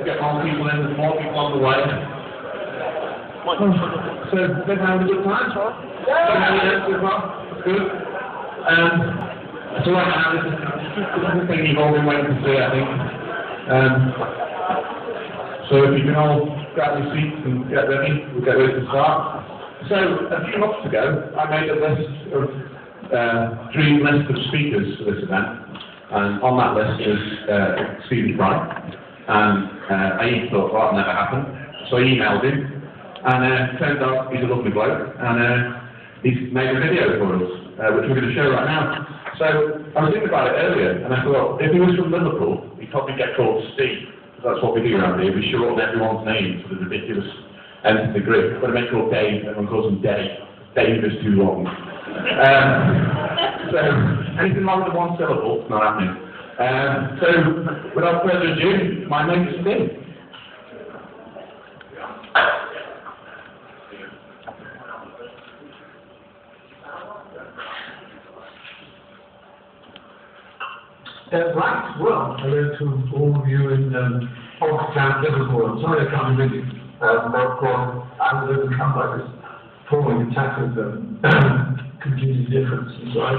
Get more people in, there's more people on the way. So, they've had a good time, so good. So right now, this is the thing you've all been waiting to see, I think. So if you can all grab your seats and get ready, we'll get ready to start. So a few months ago, I made a list of dream list of speakers for this event, and on that list was Ste Fry. And I thought, well, that'll never happen. So I emailed him, and it turns out he's a lovely bloke, and he's made a video for us, which we're going to show right now. So I was thinking about it earlier, and I thought, if he was from Liverpool, he'd probably get called Steve. That's what we do around here. We shorten everyone's names to the ridiculous nth degree. When I make called Dave, everyone calls him Dave. Dave is too long. So anything longer than one syllable, it's not happening. So without further ado, my name is Steve. Right, well, hello to all of you in OggCamp Liverpool. I'm sorry I can't be with you, but I was overcome by this falling attack of confusing difference, and so I've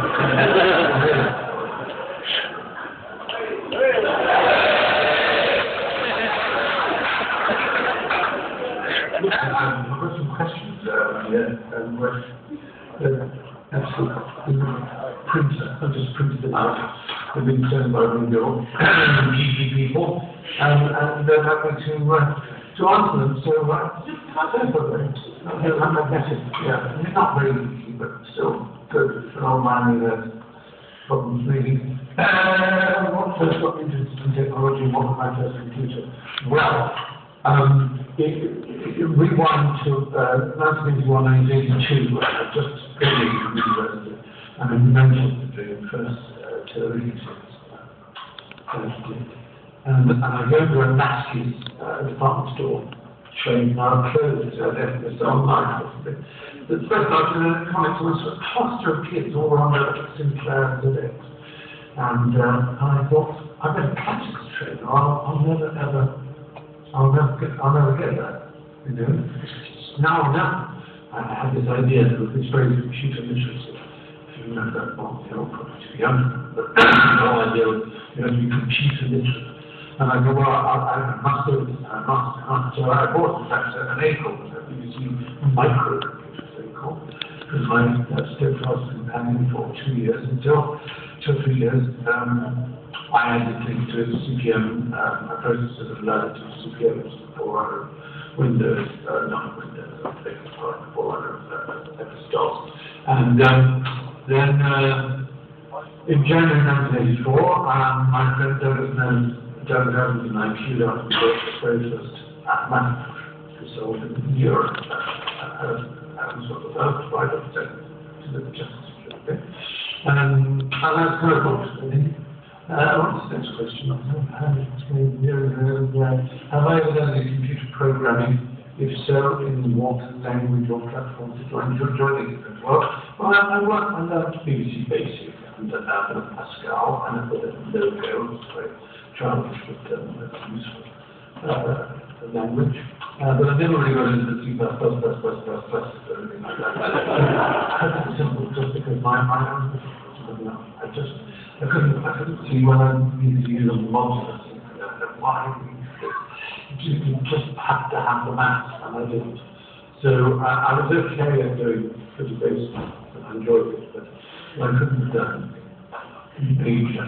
got some questions printer, I just printed them out. They've been sent by Google, geeky people, and they're happy to answer them. So, I'm magnetic, yeah. It's not very easy, but still good for online problems, really. What first got me interested in technology? What was my first computer? Well, rewind to 1981, 1982, I just graduated from university, and I remember doing first television series. And I go to a Massey's department store, showing now clothes, it's online or something. The first night in the comics was a cluster of kids all around Sinclair and ZX. And I thought, I better catch this train, or I'll never get that, you know. Now, I had this idea of this very computer literacy. If you remember that, well, you're probably too young, but the whole idea of, you know, to be computer literate. And I go, well, I must do it, So I bought, in fact, an ACOL, a BBC microcomputer, they call it, because my Ste Fry was companion for 2 years, until 2 or 3 years, I had to think to CPM, a processor that allowed it to CPM for Windows, not Windows, I think it's for MS-DOS. And then in January 1984, my friend Doug Evans and I queued up the very first manufacturer who sold in Europe, sort of right up to the Justice League. And that's kind of interesting. What's the next question? Have I ever done any computer programming? If so, in what language or platform did I enjoy it as well? Well, I learned BBC Basic and Pascal and a bit of Logo, it's very childish but useful language. But I never really got into C++, or anything like that. That's simple, just because my own I couldn't see when I needed to use a modular thing. Why? You just have to have the maths, and I didn't. So I was okay at doing pretty basic, and I enjoyed it, but I couldn't have done major.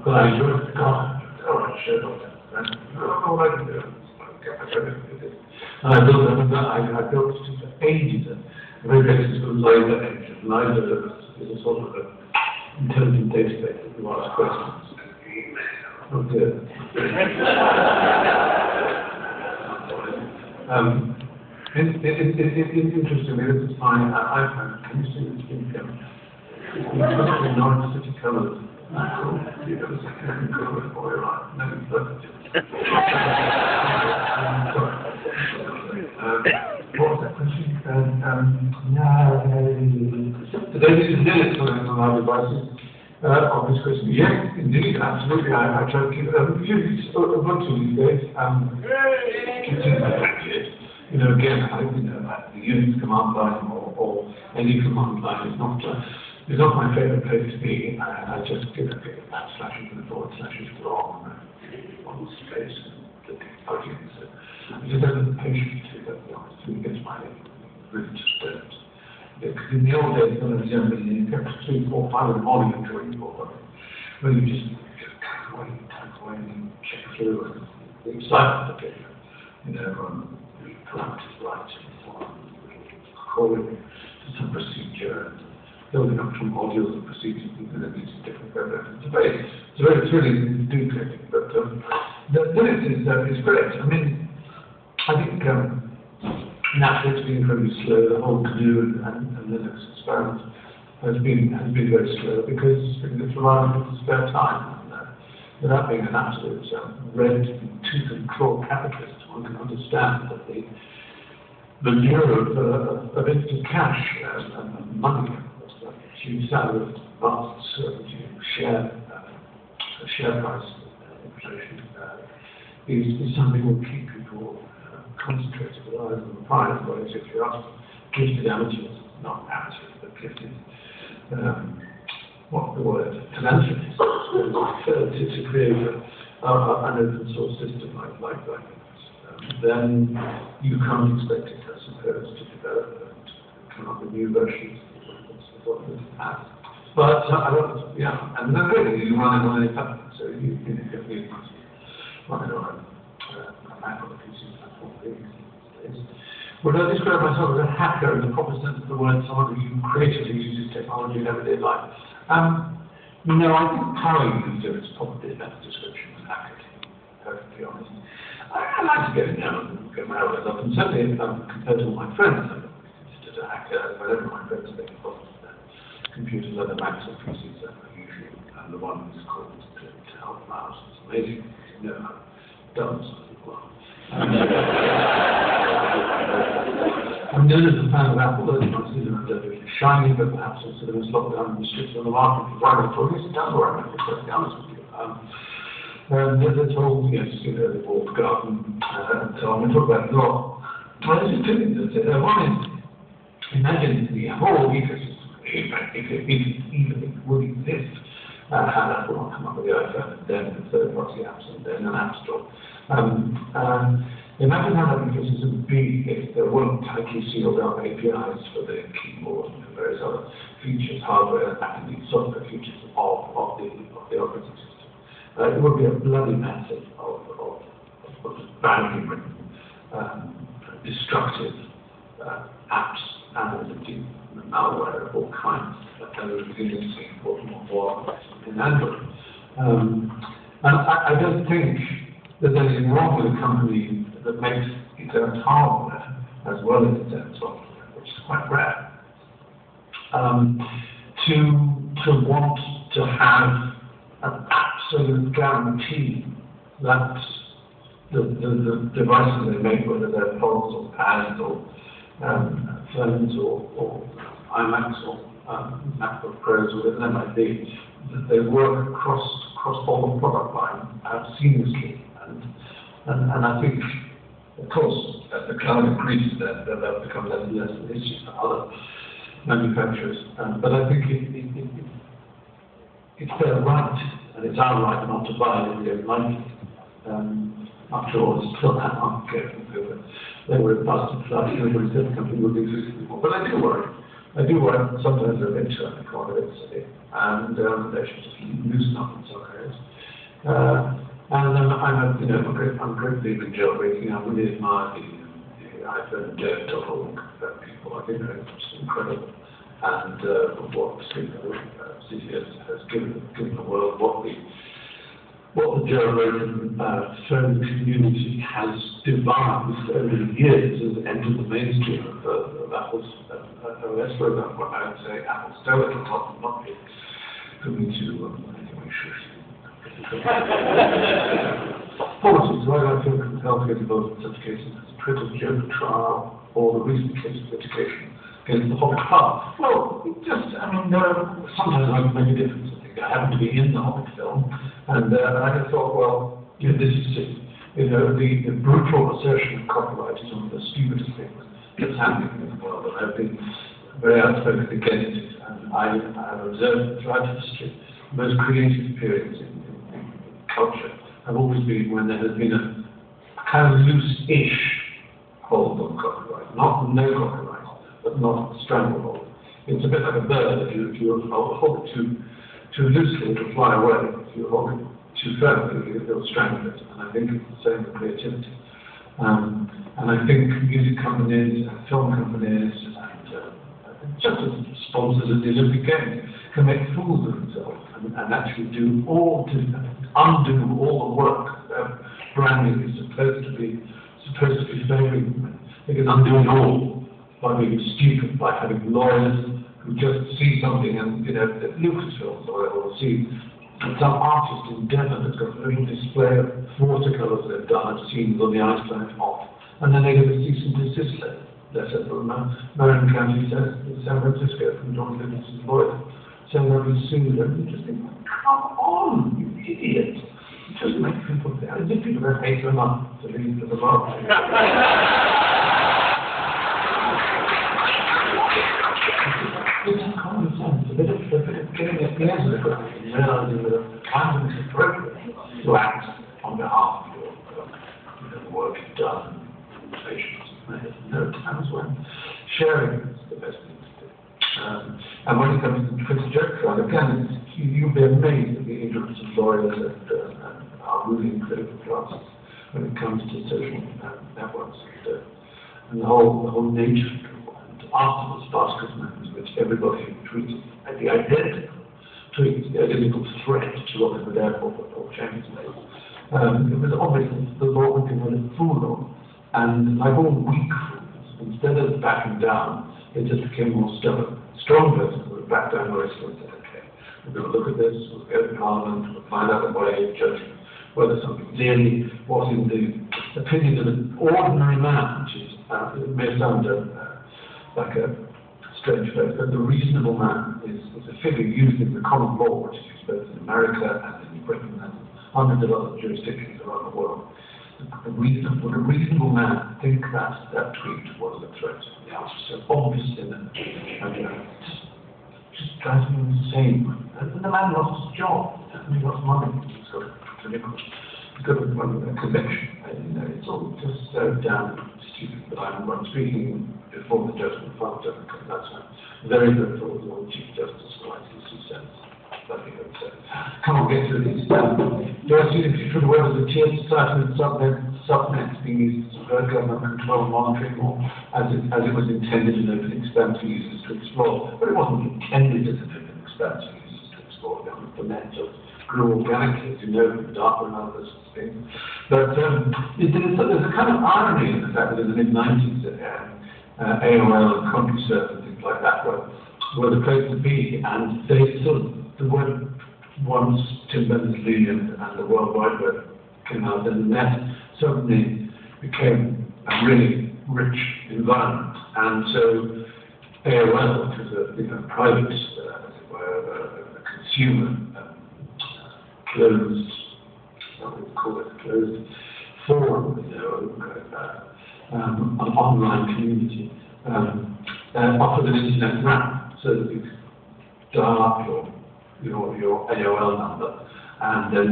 But I enjoyed the car. I showed off. I don't know what I can do. And I built it for ages. The very basis of LIDA engine. LIDA is a sort of intelligent database that you ask questions. Oh dear. It's interesting. This is my iPhone. Can you see this thing going? It's in Norwich City colours. You've ever seen anything colours for your life? No, you've looked at it. What was that question? Today this is Linux on our devices. On this question, yes, indeed, absolutely. I try to keep it. Use Ubuntu these days. Continues effective. You know, again, like the Unix command line or any command line is not my favourite place to be. I just give it // for the / wrong on space and the plugins. I just don't have the patience to that. It gets my really disturbed. Because in the old days, when I was younger, you kept 3, 4, 5 in the morning and drawing for them. Well, you just type away, and check through, and the excitement of it, you know, the parameters right, and so on, calling to some procedure, and building up from modules and procedures, and then these different programs. It's really duplicating, but Linux is great. I mean, I think naturally it's been incredibly slow. The whole GNU and Linux experiment has been very slow because it's reliant on spare time. And, without being an absolute red tooth and claw capitalist, one can understand that the lure of instant cash and money, huge salary, vast share price inflation is something that will keep people concentrated on the prize. Whereas if you ask gifted amateurs, not amateurs, but gifted, what the word, philanthropists, to create an open source system like that, then you can't expect it, I suppose, to develop and come up with new versions of what it has. But and then really you run it on any platform, so you can run it on a Mac or a PC platform. Would I describe myself as a hacker in the proper sense of the word, someone who creatively uses technology in everyday life? No, I think power user is probably a better description than hacker, to be perfectly honest. I like to get in there and get my hours up, and certainly compared to all my friends, I'm considered a hacker. Whenever my friends make problems with their computers, either Macs or PCs, I'm usually the one who's called to help them out. It's amazing, you know how dumb some people are. I'm known as a fan of Apple. Those ones are relatively shiny, but perhaps also the most lockdown restricted on the market for driving for this down the road, to be perfectly honest with you. And that's all, yes, you know, the walled garden, and so on. We talk about law. Well, there's two things that say. One is, imagine the whole ecosystem, if it would exist, how that will come up with the iPhone, and then the third-party apps, and then an app store. Imagine how that ecosystem would be if there weren't tightly sealed up APIs for the keyboard and various other features, hardware and indeed software features of the operating system. It would be a bloody mess of badly written, destructive apps and indeed malware of all kinds that are beginning to see more and more in Android. And I don't think there's anything wrong with a company that makes its own hardware as well as its own software, which is quite rare, to want to have an absolute guarantee that the devices they make, whether they're phones or pads or phones or iMacs or MacBook Pros or whatever they might be, that they work across all the product line seamlessly. And I think, of course, as the cloud increases, that becomes less and less an issue for other manufacturers. But I think it's their right, and it's our right not to buy it if we don't like it. After all, it's still that market. They were a busted flush, and everybody said the company would exist anymore. But I do worry. Sometimes they're a bit shiny corner, and they should just loosen up in some areas. And I'm a great believer in jailbreaking. I really admire the iPhone dev.org people. I think they're just incredible. And what CTS has given the world, what the jailbreaking phone community has devised over the years has entered the mainstream of Apple's OS program. What I would say Apple's delicate, not for me to anyway, Policies, why do I feel compelled to get involved in such cases as the Privet Joke trial or the recent case of litigation against the Hobbit Club? Well, sometimes I can make a difference, I think. happened to be in the Hobbit film, and I just thought, well, this is just, the brutal assertion of copyright is one of the stupidest things that's happening in the world, and I've been very outspoken against it, and I've observed throughout history, the most creative periods in culture have always been when there has been a kind of loose-ish hold on copyright, not no copyright, but not stranglehold. It's a bit like a bird. If you hold it too loosely, it'll fly away. If you hold it too firmly, it'll strangle it. And I think it's the same with creativity. And I think music companies, and film companies, and just as sponsors of the Olympic Games can make fools of themselves and actually undo all the work that branding is supposed to be favouring. They can undo it all by being stupid, by having lawyers who just see something and, at Lucasfilm or see some artist in Devon has got a little display of watercolours they've done of scenes on the ice planet off, and then they get a cease and desist letter from Marin County, San Francisco, from John Livingston Lloyd, saying they'll be sued, and you just think, come on, you idiot. Just make people there. As if people don't hate you enough to leave for the world. It's common sense, a bit of getting a clear to the ground and realizing that the time is appropriate to act on behalf of the work you've done, patients. There are times when sharing is the best thing to do. And when it comes to Twitter joke crowd, again, you'll be amazed at the ignorance of lawyers and our ruling critical classes when it comes to social networks and the whole nature of it. And after the Spartacus matters, which everybody treated at the identical threat to Rockford Airport or Champions League, it was obvious the law had been a fool on. And like all weak fools, instead of backing down, they just became more stubborn. Strong persons would back down gracefully and say, okay, we're going to look at this, we'll go to Parliament, we'll find out the way of judging whether something clearly was in the opinion of an ordinary man, which is, it may sound like a strange phrase, but the reasonable man is a figure used in the common law, which is used both in America and in Britain and underdeveloped jurisdictions around the world. Would a reasonable man think that tweet was a threat? The answer is so obvious in it. Just drives me insane. And the man lost his job, and he lost money. He's got a conviction. It's all just so damn stupid. But I'm speaking before the judgment fund doesn't come. That's very grateful to the Lord Chief Justice for like 2 cents. Can't get through these. Do I see the future of the world as a tier society with subnets being used to subvert government control and monitoring, or as it was intended in open expanse for users to explore? But it wasn't intended as an open expanse for users to explore. The net just grew organically, as you know, with data and other sorts of things. But there's a kind of irony in the fact that in the mid-90s, AOL and CompuServe and things like that were the place to be, and they sort of, the word once Tim Berners-Lee and the World Wide Web came out, and the net suddenly became a really rich environment. And so AOL, which was a private, as it were, a consumer, closed, what we call it, closed forum, an online community, offered an internet wrap so that you could dial up your AOL number, and then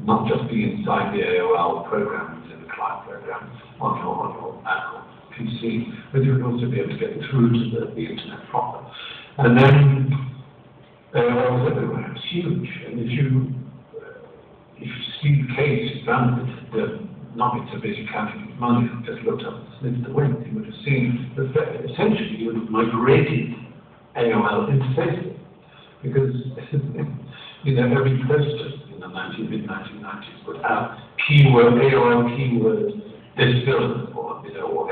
not just be inside the AOL program, within the client program, on your Apple PC, but you would also be able to get through to the internet proper. And then AOL was everywhere. It's huge. And if you see the case, you found that not being so busy counting his money, just looked up and sniffed the wind, you would have seen that essentially you would have migrated AOL into Facebook. Because every poster in the mid-1990s would have AOL keyword this film, or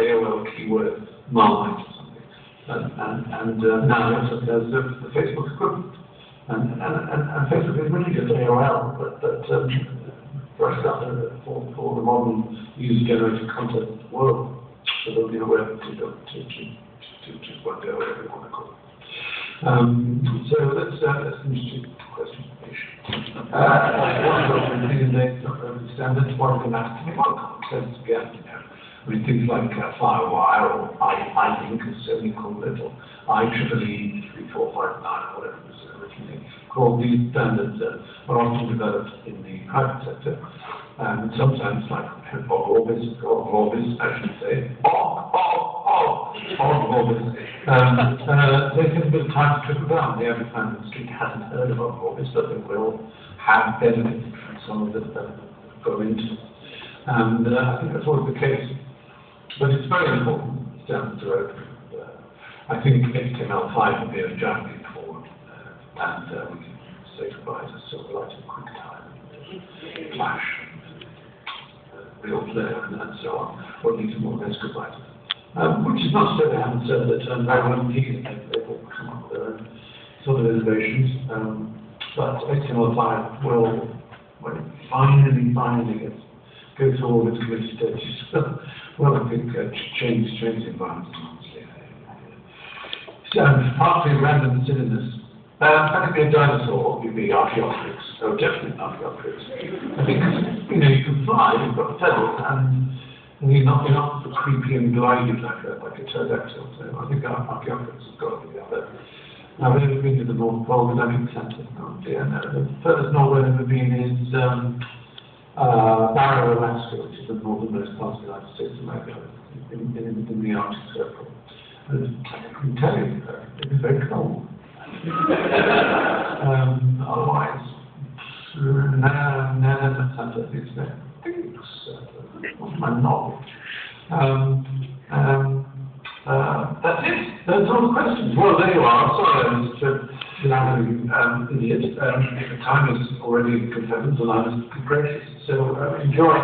AOL keyword Marmite or something. And now there's the Facebook equivalent. And Facebook is really just AOL, but brushed up for the modern user-generated content world. So they'll be aware to just one day, whatever you want to call it. So that's an interesting question. Standards, what are the maths? Concepts again, I mean, things like Firewire or I-Link is certainly called it, or IEEE 3459, whatever it was originally called. These standards are often developed in the private sector, and sometimes, like Orbis, I should say, Orbis, they take a bit of time to trickle down. The average man in the street hasn't heard about Orbis, but they will have benefited from some of it that go into it. And I think that's always the case. But it's very important down the road. I think HTML5 will be a giant leap forward, and we can say goodbye to Silverlight in QuickTime, Flash, Real Player, and so on, or at least more or less goodbye to them. Which is not to say they haven't said that very well indeed, they will come up with their own sort of innovations. But HTML5 will, when it finally gets go through all its committee stages, well, I think change the environment enormously. So, partly random silliness. I think a dinosaur would be Archaeopteryx, so definitely Archaeopteryx. I think, you can fly, you've got feathers, and you're not creepy and glidey like a pterodactyl. So I think Archaeopteryx has got to be out there. Now, I've never been to the North Pole, but I think Santa. Oh dear, no. The furthest north I've ever been is Barrow, Alaska, which is the northernmost part of the United States of America, in the Arctic Circle. And I can tell you, it was very cold. Otherwise, no, Santa, it's there. What's my knowledge? That's it. Those are all the questions. Well, there you are. Sorry, Mr. Idiot. The time is already confirmed, and I was gracious. So enjoy.